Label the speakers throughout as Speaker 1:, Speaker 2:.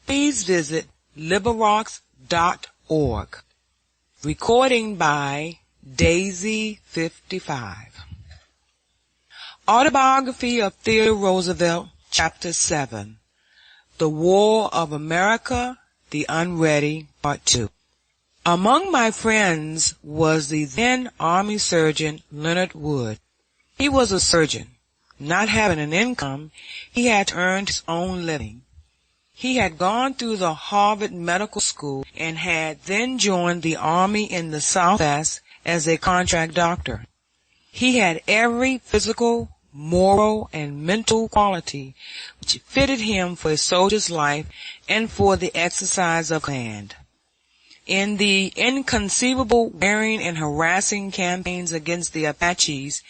Speaker 1: please visit LibriVox.org. Recording by Daisy55. Autobiography of Theodore Roosevelt, Chapter 7. The War of America, the Unready, Part 2. Among my friends was the then Army Surgeon Leonard Wood. He was a surgeon. Not having an income, he had earned his own living. He had gone through the Harvard Medical School and had then joined the Army in the Southwest as a contract doctor. He had every physical, moral, and mental quality which fitted him for a soldier's life and for the exercise of command. In the inconceivable wearing and harassing campaigns against the Apaches,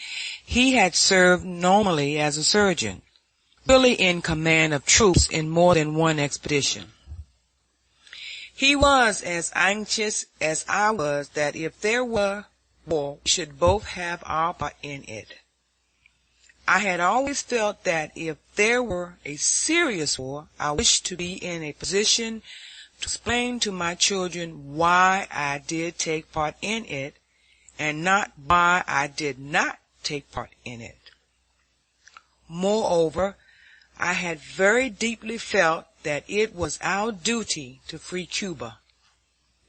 Speaker 1: he had served normally as a surgeon, really in command of troops in more than one expedition. He was as anxious as I was that if there were war, we should both have our part in it. I had always felt that if there were a serious war, I wished to be in a position to explain to my children why I did take part in it, and not why I did not take part in it. Moreover, I had very deeply felt that it was our duty to free Cuba,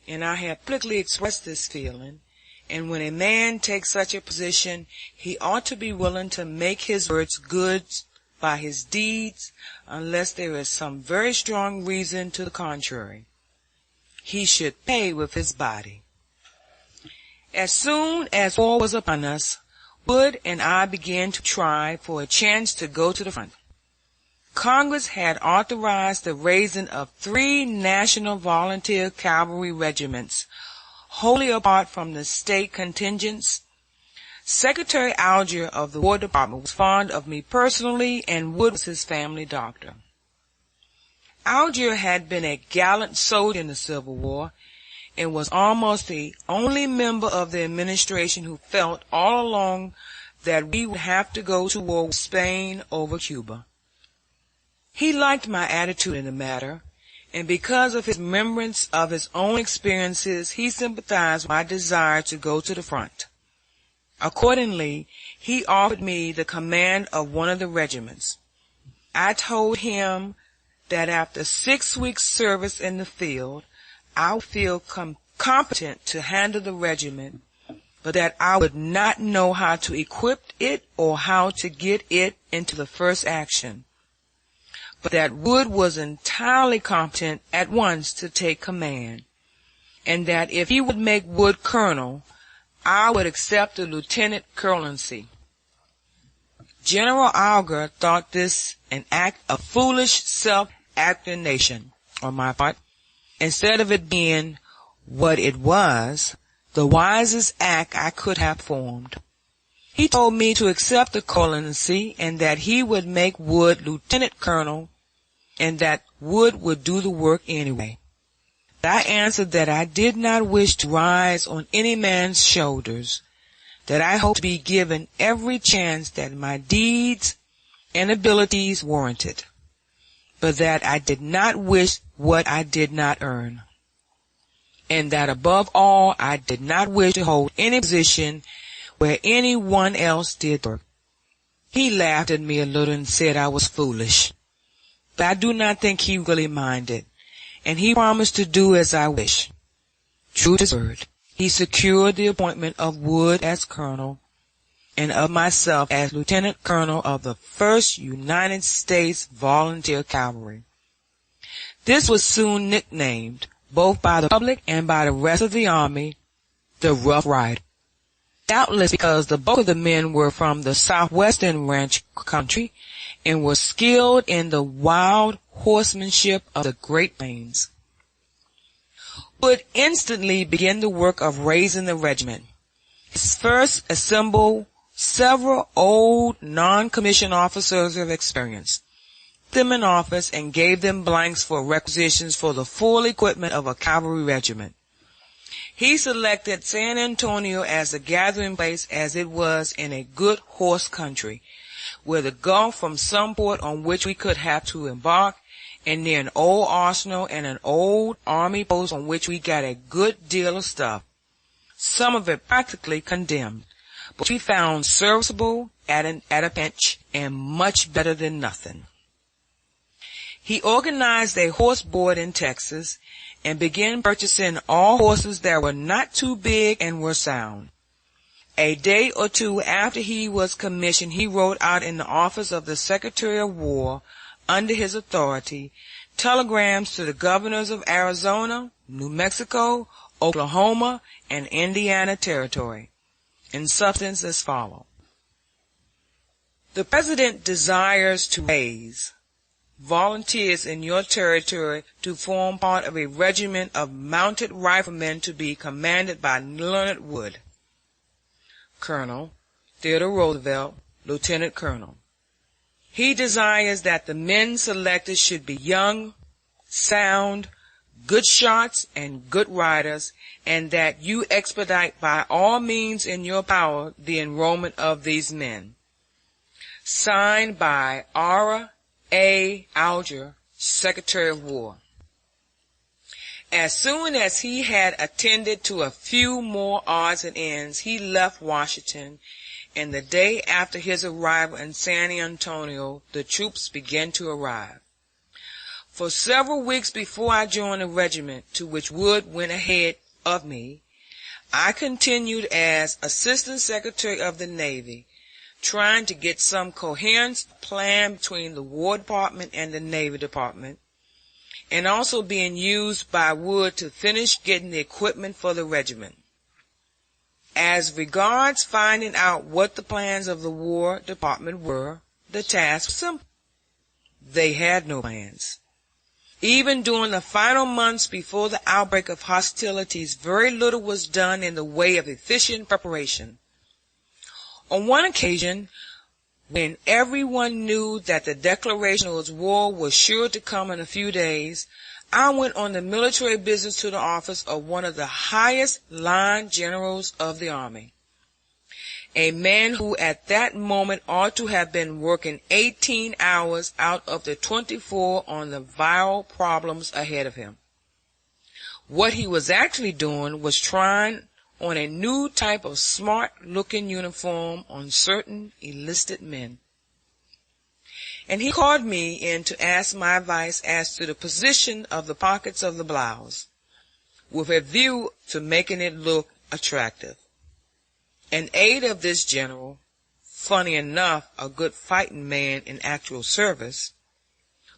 Speaker 1: and I had publicly expressed this feeling, and when a man takes such a position, he ought to be willing to make his words good by his deeds, unless there is some very strong reason to the contrary. He should pay with his body. As soon as war was upon us, Wood and I began to try for a chance to go to the front. Congress had authorized the raising of 3 national volunteer cavalry regiments, wholly apart from the state contingents. Secretary Alger of the War Department was fond of me personally, and Wood was his family doctor. Alger had been a gallant soldier in the Civil War, and was almost the only member of the administration who felt all along that we would have to go to war with Spain over Cuba. He liked my attitude in the matter, and because of his remembrance of his own experiences, he sympathized with my desire to go to the front. Accordingly, he offered me the command of one of the regiments. I told him that after 6 weeks' service in the field, I would feel competent to handle the regiment, but that I would not know how to equip it or how to get it into the first action, but that Wood was entirely competent at once to take command, and that if he would make Wood colonel, I would accept the lieutenant colonelcy. General Alger thought this an act of foolish self-abnegation on my part, instead of it being what it was, the wisest act I could have formed. He told me to accept the colonelcy, and that he would make Wood lieutenant colonel, and that Wood would do the work anyway. I answered that I did not wish to rise on any man's shoulders, that I hoped to be given every chance that my deeds and abilities warranted, but that I did not wish what I did not earn, and that above all I did not wish to hold any position where anyone else did work. He laughed at me a little and said I was foolish, but I do not think he really minded, and he promised to do as I wished. True to his word, he secured the appointment of Wood as colonel, and of myself as lieutenant colonel of the 1st United States Volunteer Cavalry. This was soon nicknamed, both by the public and by the rest of the Army, the Rough Rider. Doubtless because the bulk of the men were from the southwestern ranch country and were skilled in the wild horsemanship of the Great Plains. Wood instantly began the work of raising the regiment. He first assembled several old non-commissioned officers of experience, put them in office, and gave them blanks for requisitions for the full equipment of a cavalry regiment. He selected San Antonio as the gathering place, as it was in a good horse country, where the Gulf from some port on which we could have to embark, and near an old arsenal and an old army post on which we got a good deal of stuff, some of it practically condemned, but we found serviceable at a pinch and much better than nothing. He organized a horse board in Texas and began purchasing all horses that were not too big and were sound. A day or two after he was commissioned, he wrote out in the office of the Secretary of War, under his authority, telegrams to the governors of Arizona, New Mexico, Oklahoma, and Indiana Territory, in substance as follows. The President desires to raise volunteers in your territory to form part of a regiment of mounted riflemen to be commanded by Leonard Wood, Colonel, Theodore Roosevelt, Lieutenant Colonel. He desires that the men selected should be young, sound, good shots, and good riders, and that you expedite by all means in your power the enrollment of these men. Signed by R. A. Alger, Secretary of War. As soon as he had attended to a few more odds and ends, he left Washington, and the day after his arrival in San Antonio, the troops began to arrive. For several weeks before I joined the regiment, to which Wood went ahead of me, I continued as Assistant Secretary of the Navy, trying to get some coherent plan between the War Department and the Navy Department, and also being used by Wood to finish getting the equipment for the regiment. As regards finding out what the plans of the War Department were, the task was simple. They had no plans. Even during the final months before the outbreak of hostilities, very little was done in the way of efficient preparation. On one occasion, when everyone knew that the declaration of war was sure to come in a few days, I went on the military business to the office of one of the highest line generals of the Army, a man who at that moment ought to have been working 18 hours out of the 24 on the vital problems ahead of him. What he was actually doing was trying on a new type of smart-looking uniform on certain enlisted men. And he called me in to ask my advice as to the position of the pockets of the blouse, with a view to making it look attractive. An aide of this general, funny enough, a good fighting man in actual service,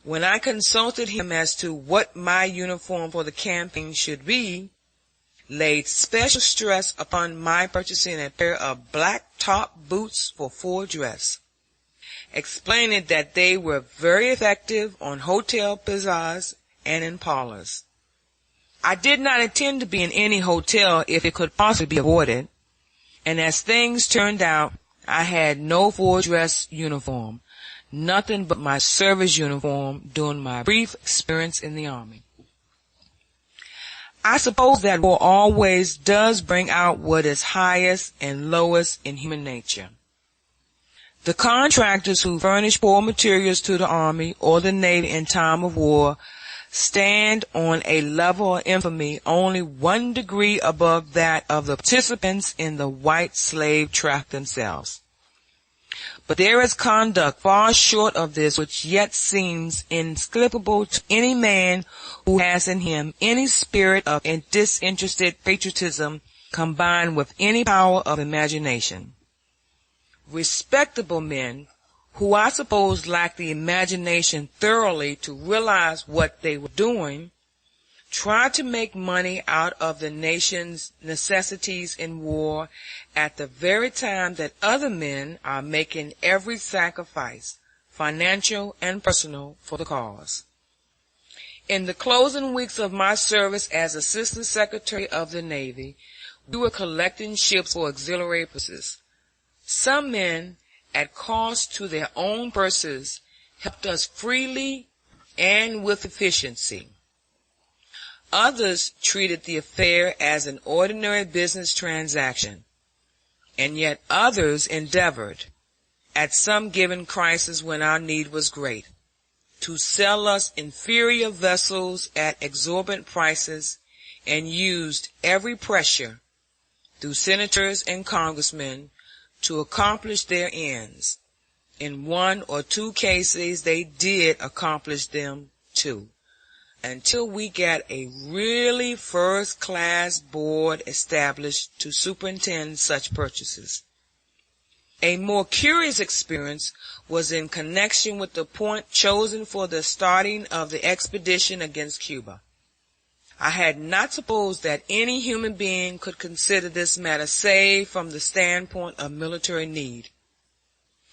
Speaker 1: when I consulted him as to what my uniform for the campaign should be, laid special stress upon my purchasing a pair of black top boots for full dress, explaining that they were very effective on hotel piazzas and in parlors. I did not intend to be in any hotel if it could possibly be avoided, and as things turned out, I had no full dress uniform, nothing but my service uniform during my brief experience in the Army. I suppose that war always does bring out what is highest and lowest in human nature. The contractors who furnish poor materials to the Army or the Navy in time of war stand on a level of infamy only 1 degree above that of the participants in the white slave traffic themselves. But there is conduct far short of this which yet seems inexplicable to any man who has in him any spirit of disinterested patriotism combined with any power of imagination. Respectable men, who I suppose lacked the imagination thoroughly to realize what they were doing, try to make money out of the nation's necessities in war at the very time that other men are making every sacrifice, financial and personal, for the cause. In the closing weeks of my service as Assistant Secretary of the Navy, we were collecting ships for auxiliary purposes. Some men, at cost to their own purses, helped us freely and with efficiency. Others treated the affair as an ordinary business transaction, and yet others endeavored, at some given crisis when our need was great, to sell us inferior vessels at exorbitant prices, and used every pressure through senators and congressmen to accomplish their ends. In one or two cases, they did accomplish them too, until we get a really first-class board established to superintend such purchases. A more curious experience was in connection with the point chosen for the starting of the expedition against Cuba. I had not supposed that any human being could consider this matter save from the standpoint of military need.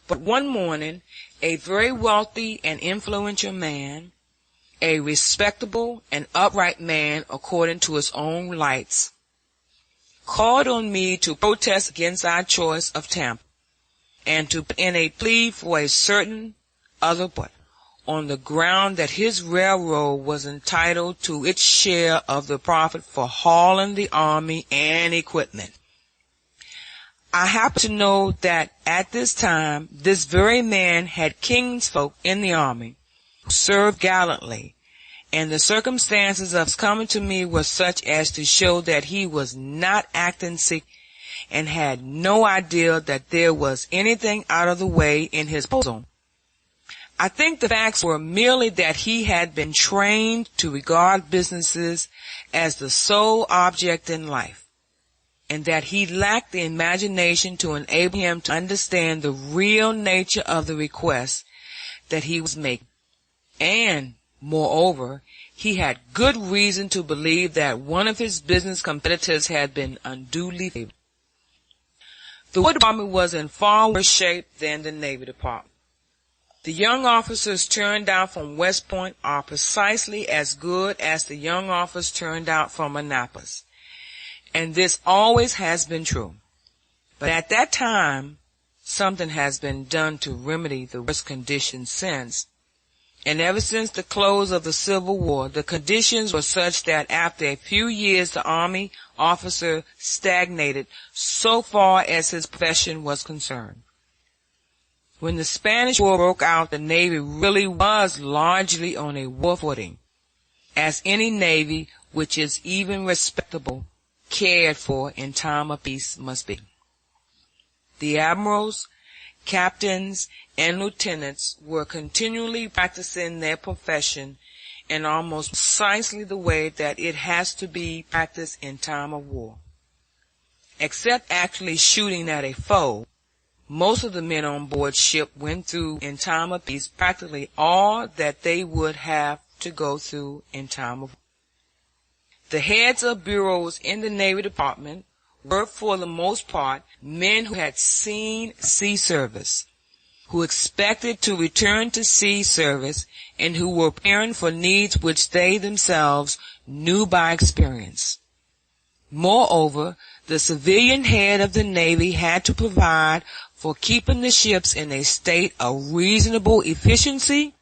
Speaker 1: But one morning, a very wealthy and influential man, a respectable and upright man according to his own lights, called on me to protest against our choice of Tampa, and to put in a plea for a certain other port, on the ground that his railroad was entitled to its share of the profit for hauling the army and equipment. I happen to know that at this time this very man had kinsfolk in the army who served gallantly, and the circumstances of his coming to me were such as to show that he was not acting sick and had no idea that there was anything out of the way in his proposal. I think the facts were merely that he had been trained to regard businesses as the sole object in life, and that he lacked the imagination to enable him to understand the real nature of the request that he was making. And, moreover, he had good reason to believe that one of his business competitors had been unduly favored. The War Department was in far worse shape than the Navy Department. The young officers turned out from West Point are precisely as good as the young officers turned out from Annapolis, and this always has been true. But at that time, something has been done to remedy the worst conditions since, and ever since the close of the Civil War, the conditions were such that after a few years the Army officer stagnated so far as his profession was concerned. When the Spanish War broke out, the Navy really was largely on a war footing, as any Navy which is even respectable, cared for in time of peace must be. The admirals, captains, and lieutenants were continually practicing their profession in almost precisely the way that it has to be practiced in time of war. Except actually shooting at a foe, most of the men on board ship went through in time of peace practically all that they would have to go through in time of war. The heads of bureaus in the Navy Department were for the most part men who had seen sea service, who expected to return to sea service, and who were preparing for needs which they themselves knew by experience. Moreover, the civilian head of the Navy had to provide for keeping the ships in a state of reasonable efficiency,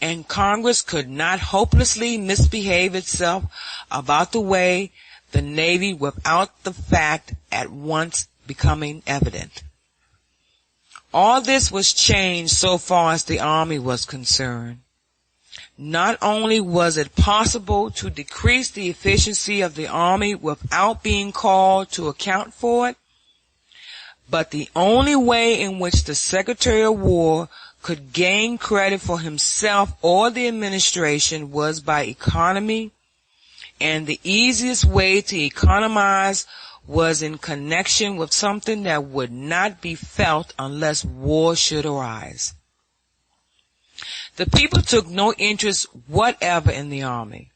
Speaker 1: and Congress could not hopelessly misbehave itself about the way the Navy without the fact at once becoming evident. All this was changed so far as the Army was concerned. Not only was it possible to decrease the efficiency of the Army without being called to account for it, but the only way in which the Secretary of War could gain credit for himself or the administration was by economy, and the easiest way to economize was in connection with something that would not be felt unless war should arise. The people took no interest whatever in the Army.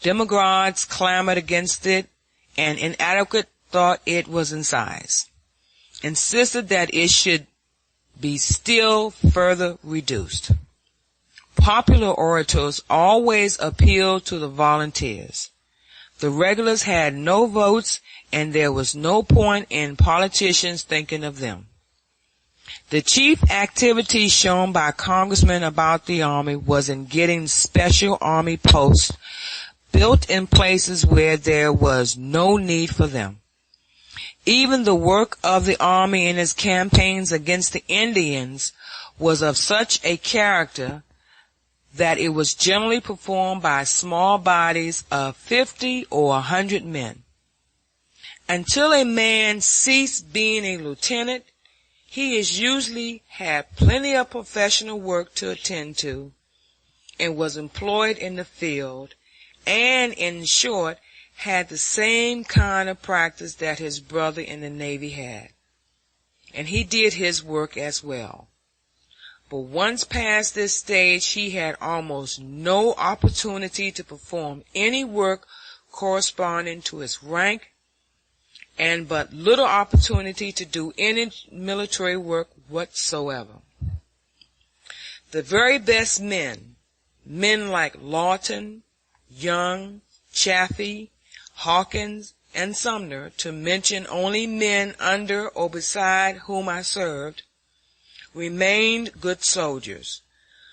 Speaker 1: Demagogues clamored against it, and inadequate thought it was in size, insisted that it should be still further reduced. Popular orators always appealed to the volunteers. The regulars had no votes, and there was no point in politicians thinking of them. The chief activity shown by congressmen about the Army was in getting special Army posts built in places where there was no need for them. Even the work of the Army in its campaigns against the Indians was of such a character that it was generally performed by small bodies of 50 or 100 men. Until a man ceased being a lieutenant, he is usually had plenty of professional work to attend to and was employed in the field, and in short had the same kind of practice that his brother in the Navy had, and he did his work as well. But once past this stage, he had almost no opportunity to perform any work corresponding to his rank, and but little opportunity to do any military work whatsoever. The very best men like Lawton, Young, Chaffee, Hawkins, and Sumner, to mention only men under or beside whom I served, remained good soldiers,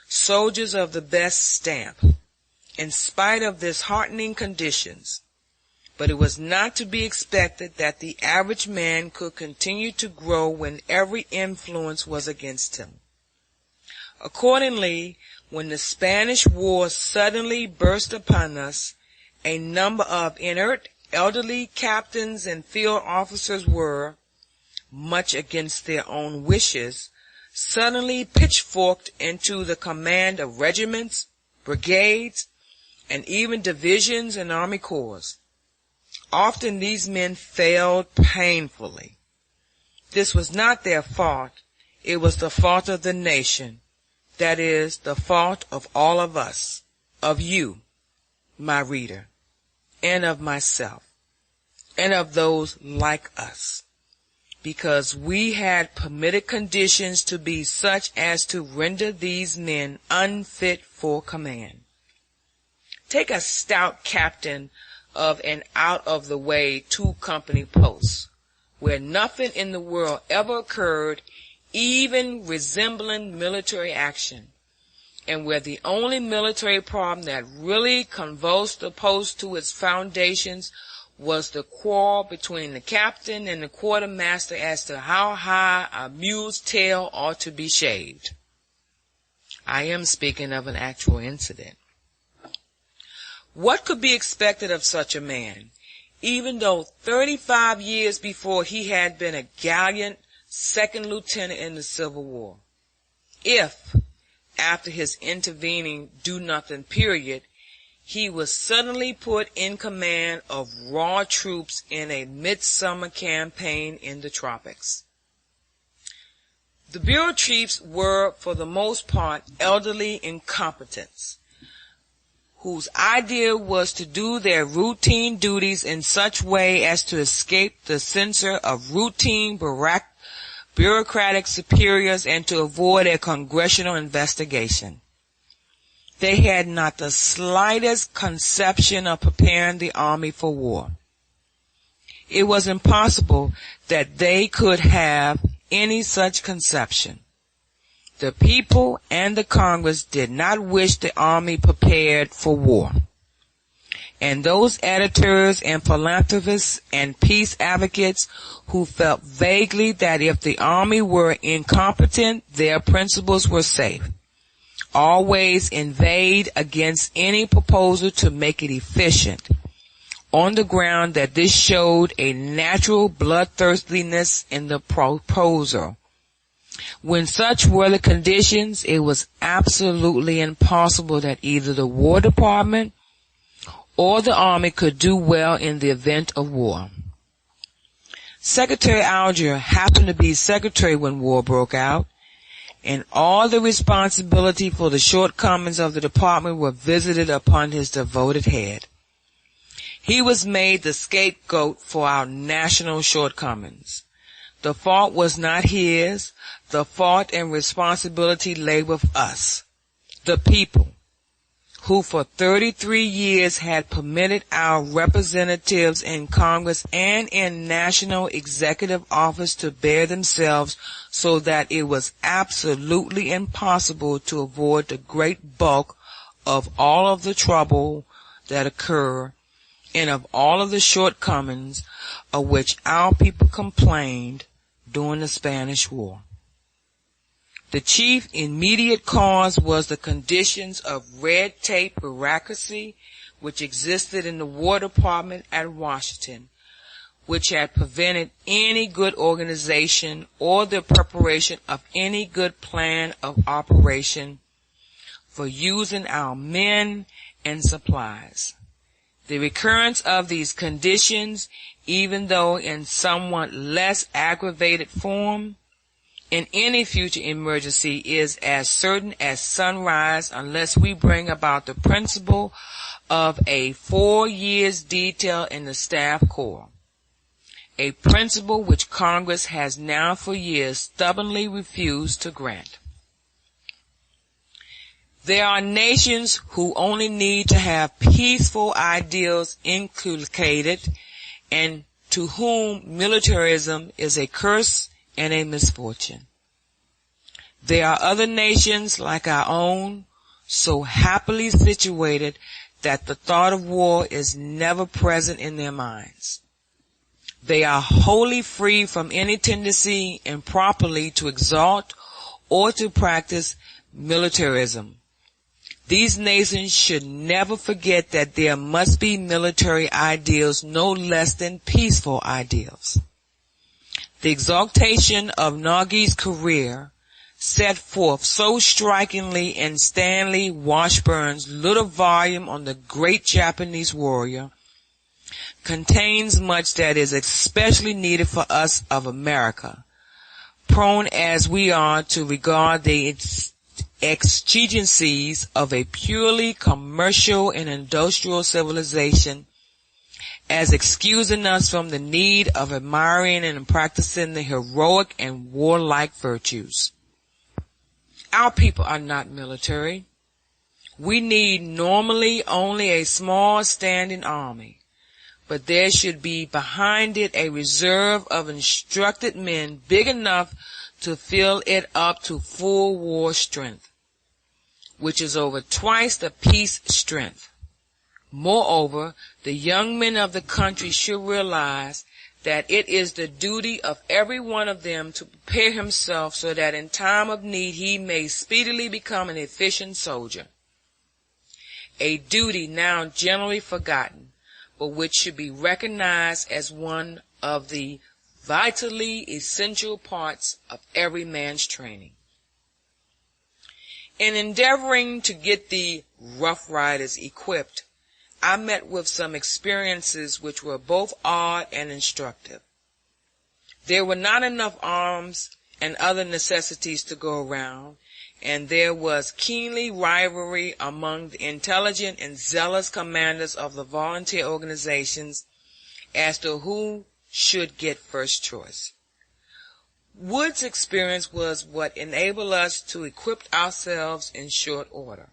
Speaker 1: soldiers of the best stamp, in spite of disheartening conditions. But it was not to be expected that the average man could continue to grow when every influence was against him. Accordingly, when the Spanish War suddenly burst upon us, a number of inert elderly captains and field officers were, much against their own wishes, suddenly pitchforked into the command of regiments, brigades, and even divisions and army corps. Often these men failed painfully. This was not their fault. It was the fault of the nation. That is, the fault of all of us, of you, my reader, and of myself, and of those like us, because we had permitted conditions to be such as to render these men unfit for command. Take a stout captain of an out-of-the-way two-company post, where nothing in the world ever occurred even resembling military action, and where the only military problem that really convulsed the post to its foundations was the quarrel between the captain and the quartermaster as to how high a mule's tail ought to be shaved. I am speaking of an actual incident. What could be expected of such a man, even though 35 years before he had been a gallant second lieutenant in the Civil War? If, after his intervening do-nothing period, he was suddenly put in command of raw troops in a midsummer campaign in the tropics. The bureau chiefs were, for the most part, elderly incompetents, whose idea was to do their routine duties in such way as to escape the censure of routine bureaucratic superiors and to avoid a congressional investigation. They had not the slightest conception of preparing the army for war. It was impossible that they could have any such conception. The people and the Congress did not wish the army prepared for war. And those editors and philanthropists and peace advocates who felt vaguely that if the army were incompetent, their principles were safe, always inveighed against any proposal to make it efficient, on the ground that this showed a natural bloodthirstiness in the proposer. When such were the conditions, it was absolutely impossible that either the War Department or the Army could do well in the event of war. Secretary Alger happened to be secretary when war broke out, and all the responsibility for the shortcomings of the department were visited upon his devoted head. He was made the scapegoat for our national shortcomings. The fault was not his. The fault and responsibility lay with us, the people, who for 33 years had permitted our representatives in Congress and in National Executive Office to bear themselves so that it was absolutely impossible to avoid the great bulk of all of the trouble that occurred and of all of the shortcomings of which our people complained during the Spanish War. The chief immediate cause was the conditions of red tape bureaucracy which existed in the War Department at Washington, which had prevented any good organization or the preparation of any good plan of operation for using our men and supplies. The recurrence of these conditions, even though in somewhat less aggravated form, in any future emergency is as certain as sunrise unless we bring about the principle of a 4 years detail in the staff corps, a principle which Congress has now for years stubbornly refused to grant. There are nations who only need to have peaceful ideals inculcated and to whom militarism is a curse and a misfortune. There are other nations like our own, so happily situated that the thought of war is never present in their minds. They are wholly free from any tendency improperly to exalt or to practice militarism. These nations should never forget that there must be military ideals no less than peaceful ideals. The exaltation of Nagi's career, set forth so strikingly in Stanley Washburn's little volume on the great Japanese warrior, contains much that is especially needed for us of America, prone as we are to regard the exigencies of a purely commercial and industrial civilization as excusing us from the need of admiring and practicing the heroic and warlike virtues. Our people are not military. We need normally only a small standing army, but there should be behind it a reserve of instructed men big enough to fill it up to full war strength, which is over twice the peace strength. Moreover, the young men of the country should realize that it is the duty of every one of them to prepare himself so that in time of need he may speedily become an efficient soldier. A duty now generally forgotten, but which should be recognized as one of the vitally essential parts of every man's training. In endeavoring to get the Rough Riders equipped, I met with some experiences which were both odd and instructive. There were not enough arms and other necessities to go around, and there was keenly rivalry among the intelligent and zealous commanders of the volunteer organizations as to who should get first choice. Wood's experience was what enabled us to equip ourselves in short order.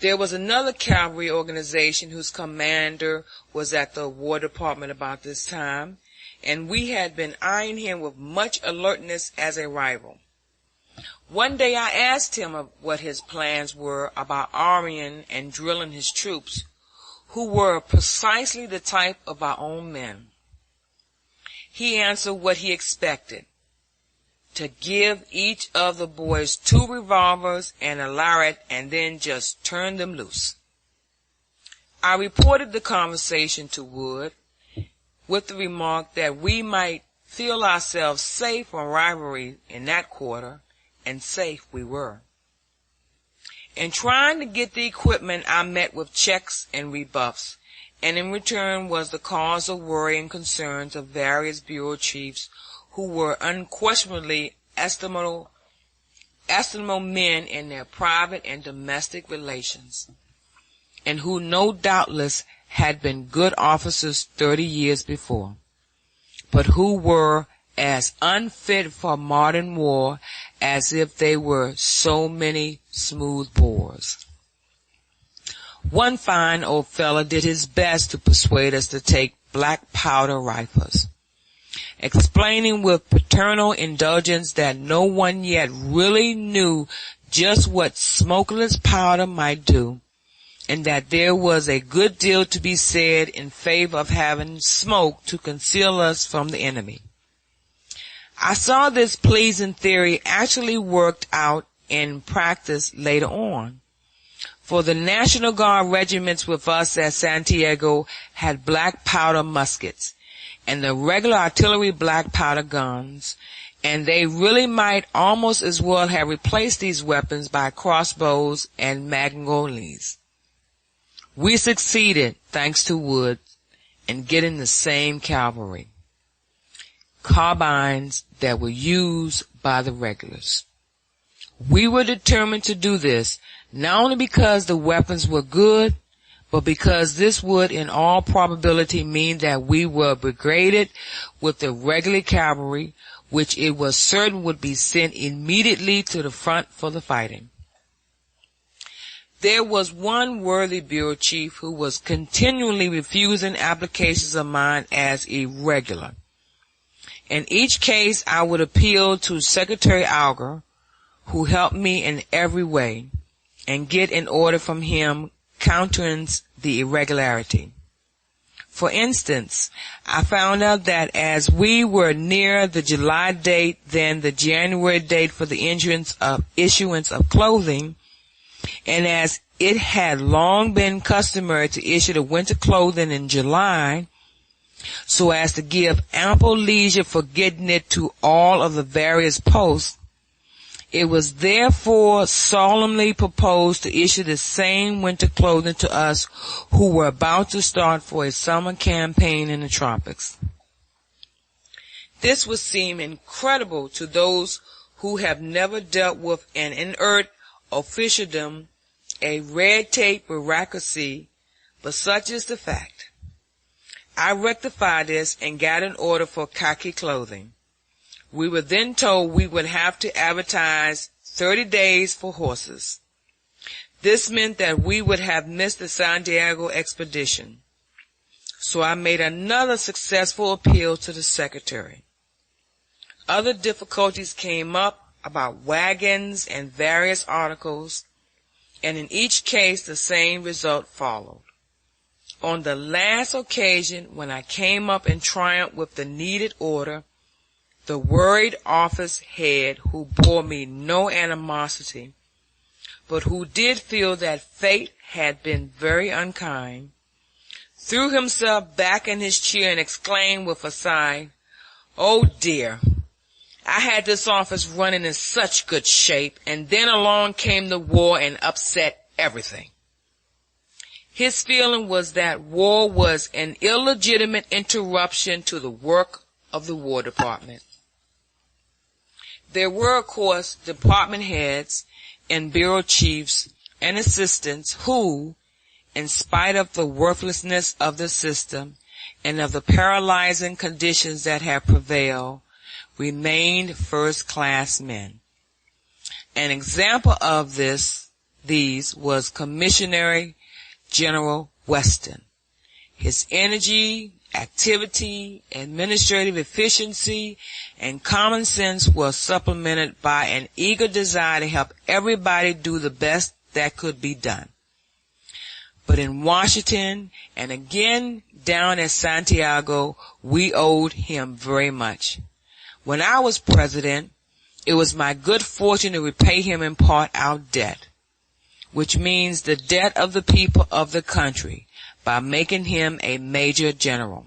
Speaker 1: There was another cavalry organization whose commander was at the War Department about this time, and we had been eyeing him with much alertness as a rival. One day I asked him what his plans were about arming and drilling his troops, who were precisely the type of our own men. He answered what he expected: to give each of the boys 2 revolvers and a lariat and then just turn them loose. I reported the conversation to Wood with the remark that we might feel ourselves safe from rivalry in that quarter, and safe we were. In trying to get the equipment, I met with checks and rebuffs, and in return was the cause of worry and concerns of various bureau chiefs who were unquestionably estimable men in their private and domestic relations, and who no doubtless had been good officers 30 years before, but who were as unfit for modern war as if they were so many smooth bores. One fine old fellow did his best to persuade us to take black powder rifles, explaining with paternal indulgence that no one yet really knew just what smokeless powder might do, and that there was a good deal to be said in favor of having smoke to conceal us from the enemy. I saw this pleasing theory actually worked out in practice later on. For the National Guard regiments with us at Santiago had black powder muskets, and the regular artillery black powder guns, and they really might almost as well have replaced these weapons by crossbows and magnolias. We succeeded, thanks to Wood, in getting the same cavalry carbines that were used by the regulars. We were determined to do this, not only because the weapons were good, but because this would in all probability mean that we were brigaded with the regular cavalry, which it was certain would be sent immediately to the front for the fighting. There was one worthy bureau chief who was continually refusing applications of mine as irregular. In each case, I would appeal to Secretary Alger, who helped me in every way, and get an order from him counterance the irregularity. For instance, I found out that as we were near the July date than the January date for the issuance of clothing, and as it had long been customary to issue the winter clothing in July, so as to give ample leisure for getting it to all of the various posts, it was therefore solemnly proposed to issue the same winter clothing to us who were about to start for a summer campaign in the tropics. This would seem incredible to those who have never dealt with an inert officialdom, a red tape bureaucracy, but such is the fact. I rectified this and got an order for khaki clothing. We were then told we would have to advertise 30 days for horses. This meant that we would have missed the Santiago expedition. So I made another successful appeal to the secretary. Other difficulties came up about wagons and various articles, and in each case the same result followed. On the last occasion, when I came up in triumph with the needed order, the worried office head, who bore me no animosity, but who did feel that fate had been very unkind, threw himself back in his chair and exclaimed with a sigh, "Oh dear, I had this office running in such good shape, and then along came the war and upset everything." His feeling was that war was an illegitimate interruption to the work of the War Department. There were, of course, department heads and bureau chiefs and assistants who, in spite of the worthlessness of the system and of the paralyzing conditions that have prevailed, remained first-class men. An example of these was Commissioner General Weston. His energy, activity, administrative efficiency, and common sense were supplemented by an eager desire to help everybody do the best that could be done. But in Washington and again down at Santiago, we owed him very much. When I was president, it was my good fortune to repay him in part our debt, which means the debt of the people of the country, by making him a major general.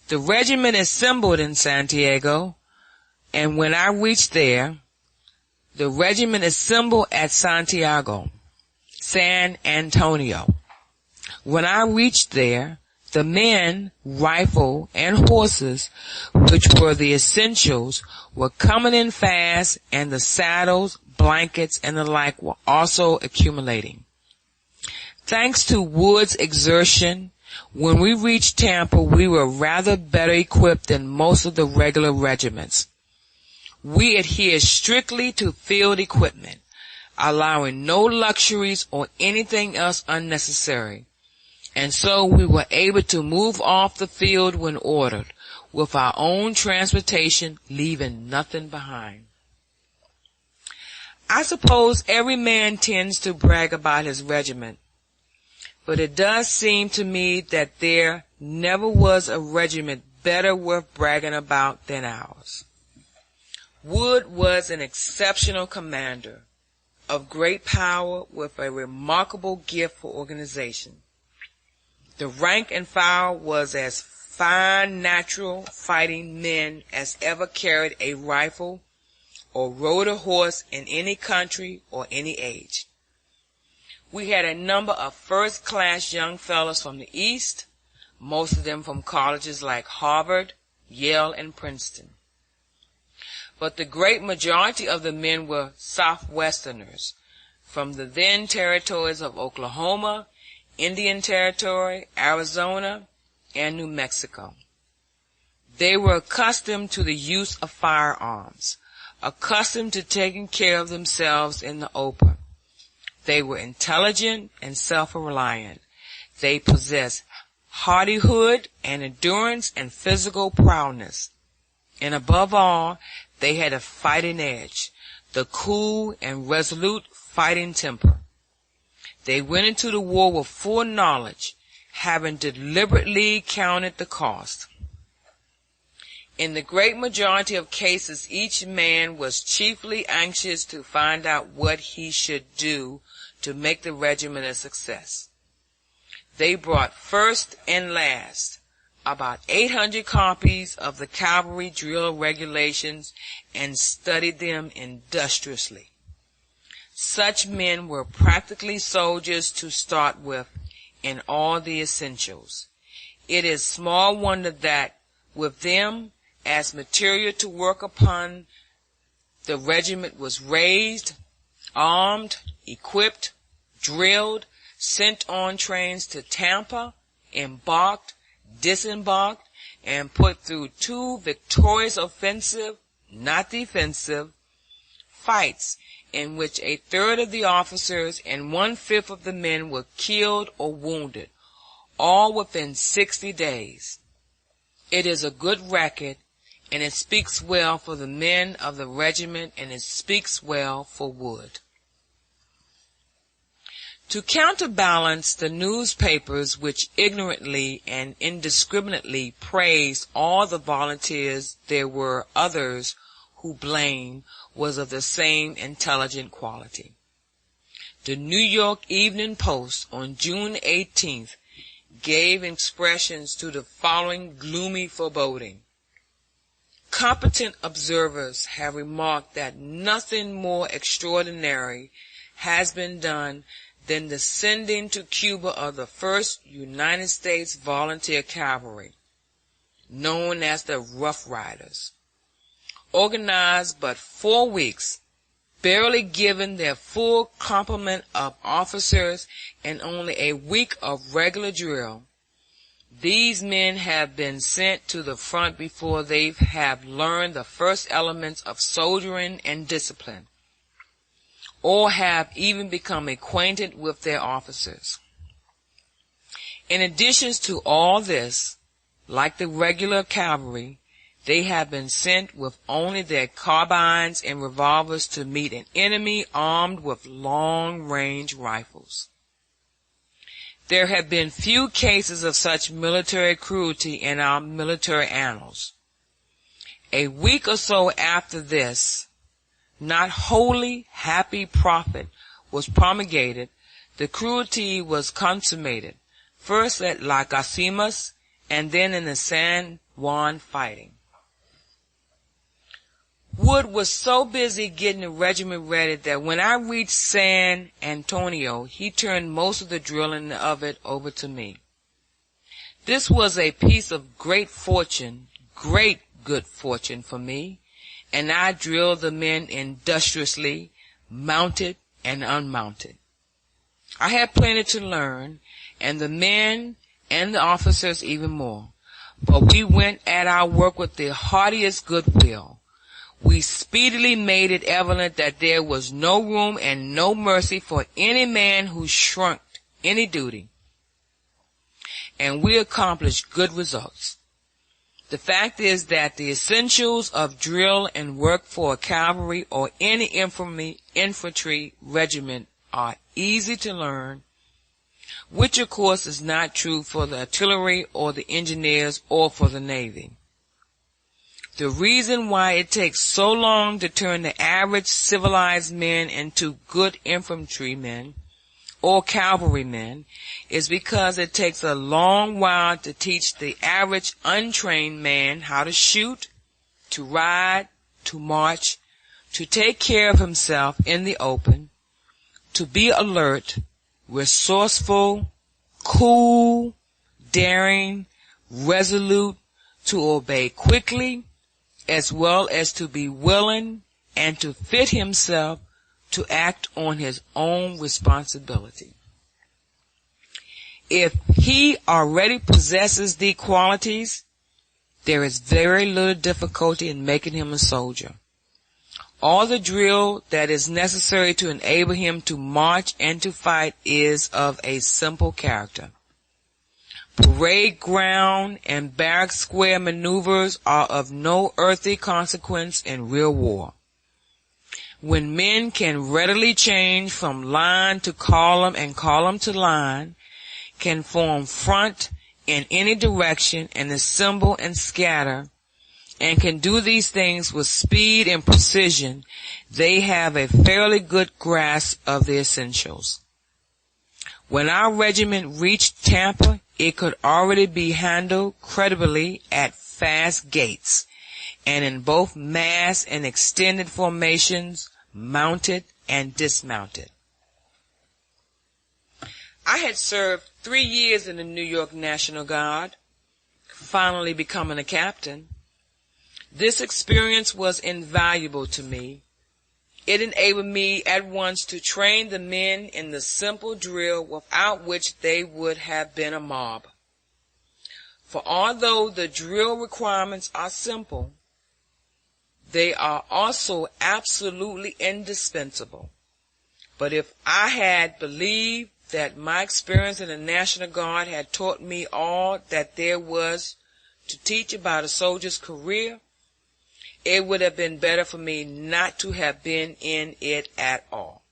Speaker 1: The regiment assembled in Santiago, and when I reached there, the regiment assembled at San Antonio. When I reached there, the men, rifle, and horses, which were the essentials, were coming in fast, and the saddles, blankets, and the like were also accumulating. Thanks to Wood's exertion, when we reached Tampa, we were rather better equipped than most of the regular regiments. We adhered strictly to field equipment, allowing no luxuries or anything else unnecessary, and so we were able to move off the field when ordered, with our own transportation, leaving nothing behind. I suppose every man tends to brag about his regiment, but it does seem to me that there never was a regiment better worth bragging about than ours. Wood was an exceptional commander of great power with a remarkable gift for organization. The rank and file was as fine natural fighting men as ever carried a rifle or rode a horse in any country or any age. We had a number of first-class young fellows from the East, most of them from colleges like Harvard, Yale, and Princeton. But the great majority of the men were Southwesterners from the then territories of Oklahoma, Indian Territory, Arizona, and New Mexico. They were accustomed to the use of firearms, accustomed to taking care of themselves in the open. They were intelligent and self-reliant. They possessed hardihood and endurance and physical prowess. And above all, they had a fighting edge, the cool and resolute fighting temper. They went into the war with full knowledge, having deliberately counted the cost. In the great majority of cases, each man was chiefly anxious to find out what he should do to make the regiment a success. They brought first and last about 800 copies of the cavalry drill regulations and studied them industriously. Such men were practically soldiers to start with in all the essentials. It is small wonder that with them as material to work upon, the regiment was raised, armed, equipped, drilled, sent on trains to Tampa, embarked, disembarked, and put through 2 victorious offensive, not defensive, fights in which 1/3 of the officers and 1/5 of the men were killed or wounded, all within 60 days. It is a good record, and it speaks well for the men of the regiment, and it speaks well for Wood. To counterbalance the newspapers which ignorantly and indiscriminately praised all the volunteers, there were others who blame was of the same intelligent quality. The New York Evening Post on June 18th gave expressions to the following gloomy foreboding. Competent observers have remarked that nothing more extraordinary has been done than the sending to Cuba of the 1st United States Volunteer Cavalry, known as the Rough Riders. Organized but 4 weeks, barely given their full complement of officers, and only a week of regular drill, these men have been sent to the front before they have learned the first elements of soldiering and discipline, or have even become acquainted with their officers. In addition to all this, like the regular cavalry, they have been sent with only their carbines and revolvers to meet an enemy armed with long-range rifles. There have been few cases of such military cruelty in our military annals. A week or so after this not wholly happy prophet was promulgated, the cruelty was consummated, first at Las Guasimas and then in the San Juan fighting. Wood was so busy getting the regiment ready that when I reached San Antonio, he turned most of the drilling of it over to me. This was a piece of great good fortune for me, and I drilled the men industriously, mounted and unmounted. I had plenty to learn, and the men and the officers even more, but we went at our work with the heartiest goodwill. We speedily made it evident that there was no room and no mercy for any man who shirked any duty, and we accomplished good results. The fact is that the essentials of drill and work for a cavalry or any infantry regiment are easy to learn, which of course is not true for the artillery or the engineers or for the Navy. The reason why it takes so long to turn the average civilized men into good infantrymen or cavalrymen is because it takes a long while to teach the average untrained man how to shoot, to ride, to march, to take care of himself in the open, to be alert, resourceful, cool, daring, resolute, to obey quickly, as well as to be willing and to fit himself to act on his own responsibility. If he already possesses these qualities, there is very little difficulty in making him a soldier. All the drill that is necessary to enable him to march and to fight is of a simple character. Parade ground and barrack square maneuvers are of no earthly consequence in real war. When men can readily change from line to column and column to line, can form front in any direction and assemble and scatter, and can do these things with speed and precision, they have a fairly good grasp of the essentials. When our regiment reached Tampa, it could already be handled creditably at fast gaits, and in both mass and extended formations, mounted and dismounted. I had served 3 years in the New York National Guard, finally becoming a captain. This experience was invaluable to me. It enabled me at once to train the men in the simple drill without which they would have been a mob. For although the drill requirements are simple, they are also absolutely indispensable. But if I had believed that my experience in the National Guard had taught me all that there was to teach about a soldier's career, it would have been better for me not to have been in it at all.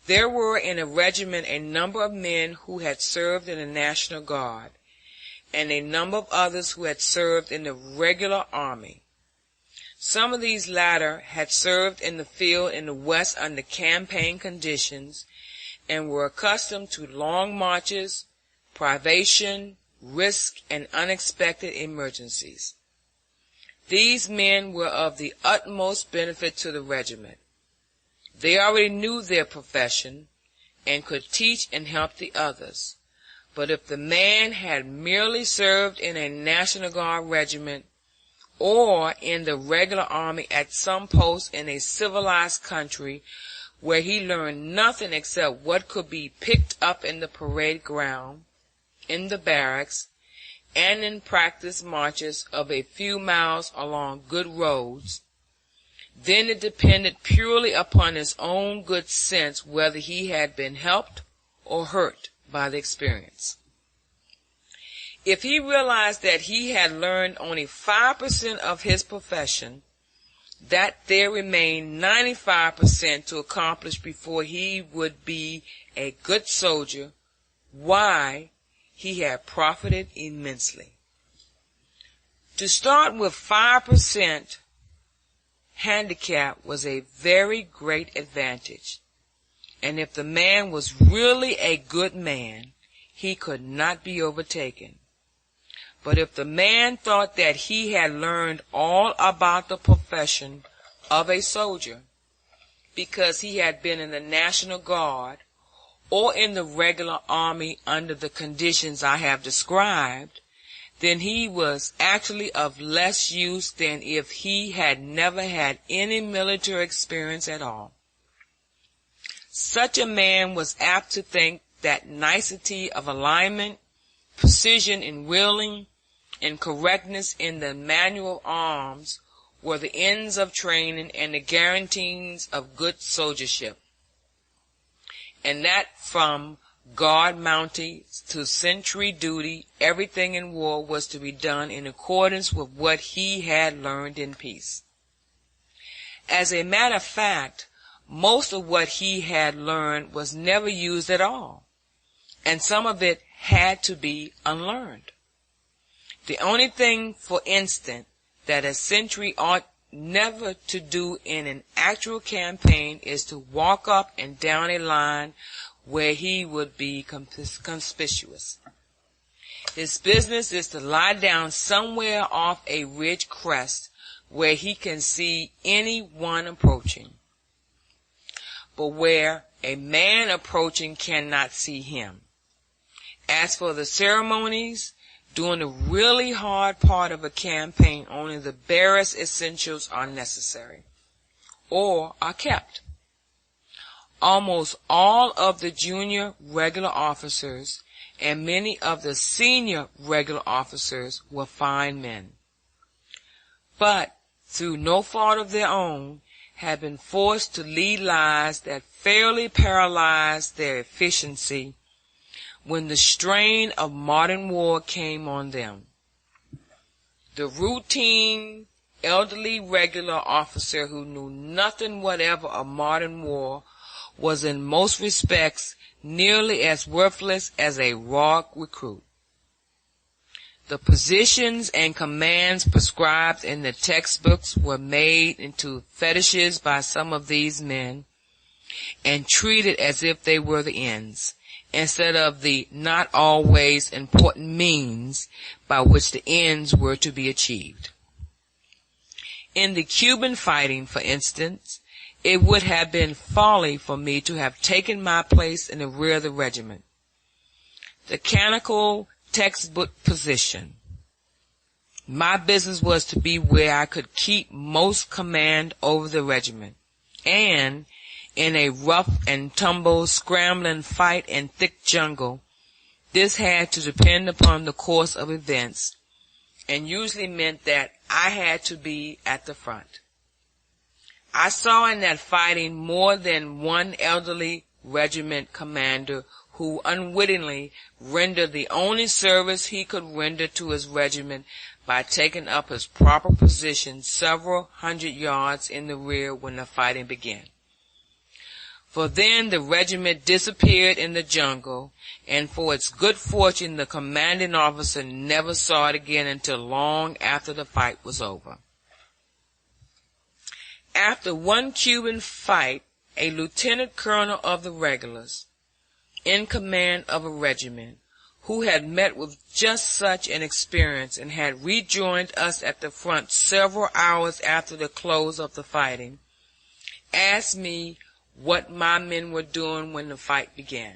Speaker 1: There were in a regiment a number of men who had served in the National Guard, and a number of others who had served in the regular army. Some of these latter had served in the field in the West under campaign conditions, and were accustomed to long marches, privation, risk, and unexpected emergencies. These men were of the utmost benefit to the regiment. They already knew their profession and could teach and help the others. But if the man had merely served in a National Guard regiment or in the regular army at some post in a civilized country where he learned nothing except what could be picked up in the parade ground, in the barracks, and in practice marches of a few miles along good roads, then it depended purely upon his own good sense whether he had been helped or hurt by the experience. If he realized that he had learned only 5% of his profession, that there remained 95% to accomplish before he would be a good soldier, why, he had profited immensely. To start with 5% handicap was a very great advantage, and if the man was really a good man, he could not be overtaken. But if the man thought that he had learned all about the profession of a soldier because he had been in the National Guard or in the regular army under the conditions I have described, then he was actually of less use than if he had never had any military experience at all. Such a man was apt to think that nicety of alignment, precision in wheeling, and correctness in the manual arms were the ends of training and the guarantees of good soldiership, and that from guard mounting to sentry duty, everything in war was to be done in accordance with what he had learned in peace. As a matter of fact, most of what he had learned was never used at all, and some of it had to be unlearned. The only thing, for instance, that a sentry ought never to do in an actual campaign is to walk up and down a line where he would be conspicuous. His business is to lie down somewhere off a ridge crest where he can see anyone approaching, but where a man approaching cannot see him. As for the ceremonies, during the really hard part of a campaign, only the barest essentials are necessary, or are kept. Almost all of the junior regular officers and many of the senior regular officers were fine men, but through no fault of their own had been forced to lead lives that fairly paralyzed their efficiency when the strain of modern war came on them. The routine, elderly regular officer who knew nothing whatever of modern war was in most respects nearly as worthless as a raw recruit. The positions and commands prescribed in the textbooks were made into fetishes by some of these men and treated as if they were the ends, instead of the not always important means by which the ends were to be achieved. In the Cuban fighting, for instance, it would have been folly for me to have taken my place in the rear of the regiment, the canonical textbook position. My business was to be where I could keep most command over the regiment, and in a rough and tumble, scrambling fight in thick jungle, this had to depend upon the course of events, and usually meant that I had to be at the front. I saw in that fighting more than one elderly regiment commander who unwittingly rendered the only service he could render to his regiment by taking up his proper position several hundred yards in the rear when the fighting began. For then the regiment disappeared in the jungle, and for its good fortune the commanding officer never saw it again until long after the fight was over. After one Cuban fight, a lieutenant colonel of the regulars, in command of a regiment, who had met with just such an experience and had rejoined us at the front several hours after the close of the fighting, asked me what my men were doing when the fight began.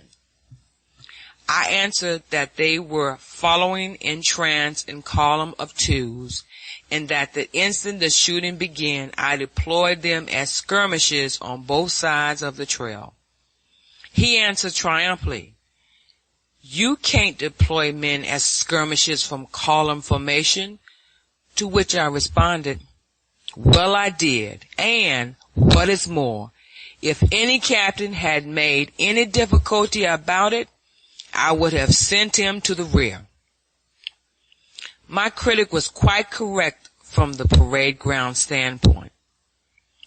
Speaker 1: I answered that they were following in trance in column of twos, and that the instant the shooting began, I deployed them as skirmishers on both sides of the trail. He answered triumphantly, "You can't deploy men as skirmishers from column formation," to which I responded, "Well, I did, and, what is more, if any captain had made any difficulty about it, I would have sent him to the rear." My critic was quite correct from the parade ground standpoint.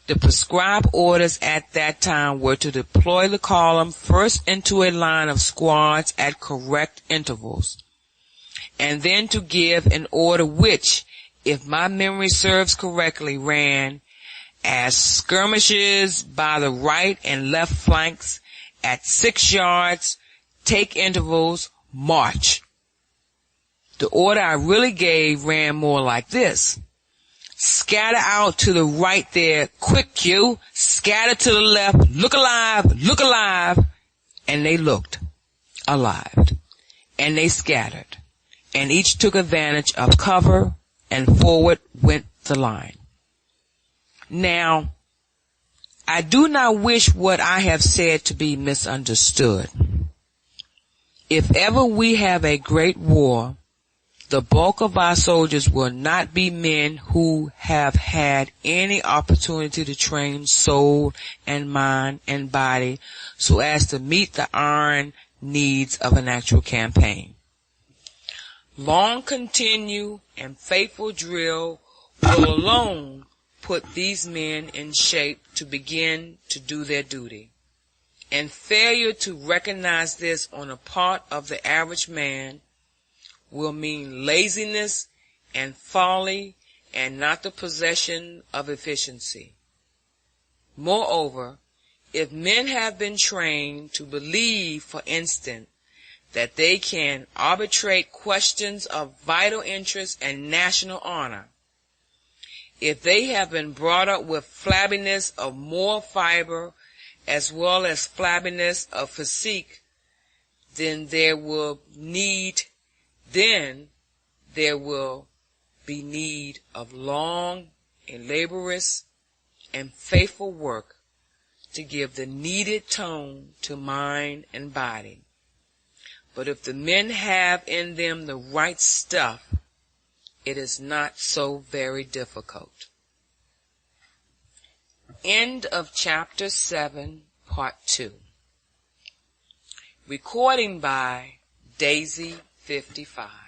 Speaker 1: The prescribed orders at that time were to deploy the column first into a line of squads at correct intervals, and then to give an order which, if my memory serves correctly, ran as skirmishes by the right and left flanks at 6 yards, take intervals, march. The order I really gave ran more like this: scatter out to the right there, quick cue, scatter to the left, look alive, and they looked alive, and they scattered, and each took advantage of cover, and forward went the line. Now, I do not wish what I have said to be misunderstood. If ever we have a great war, the bulk of our soldiers will not be men who have had any opportunity to train soul and mind and body so as to meet the iron needs of an actual campaign. Long continue and faithful drill will alone put these men in shape to begin to do their duty, and failure to recognize this on the part of the average man will mean laziness and folly and not the possession of efficiency. Moreover, if men have been trained to believe, for instance, that they can arbitrate questions of vital interest and national honor, if they have been brought up with flabbiness of moral fiber as well as flabbiness of physique, then there will be need of long and laborious and faithful work to give the needed tone to mind and body. But if the men have in them the right stuff, it is not so very difficult. End of chapter 7, part 2. Recording by Daisy 55.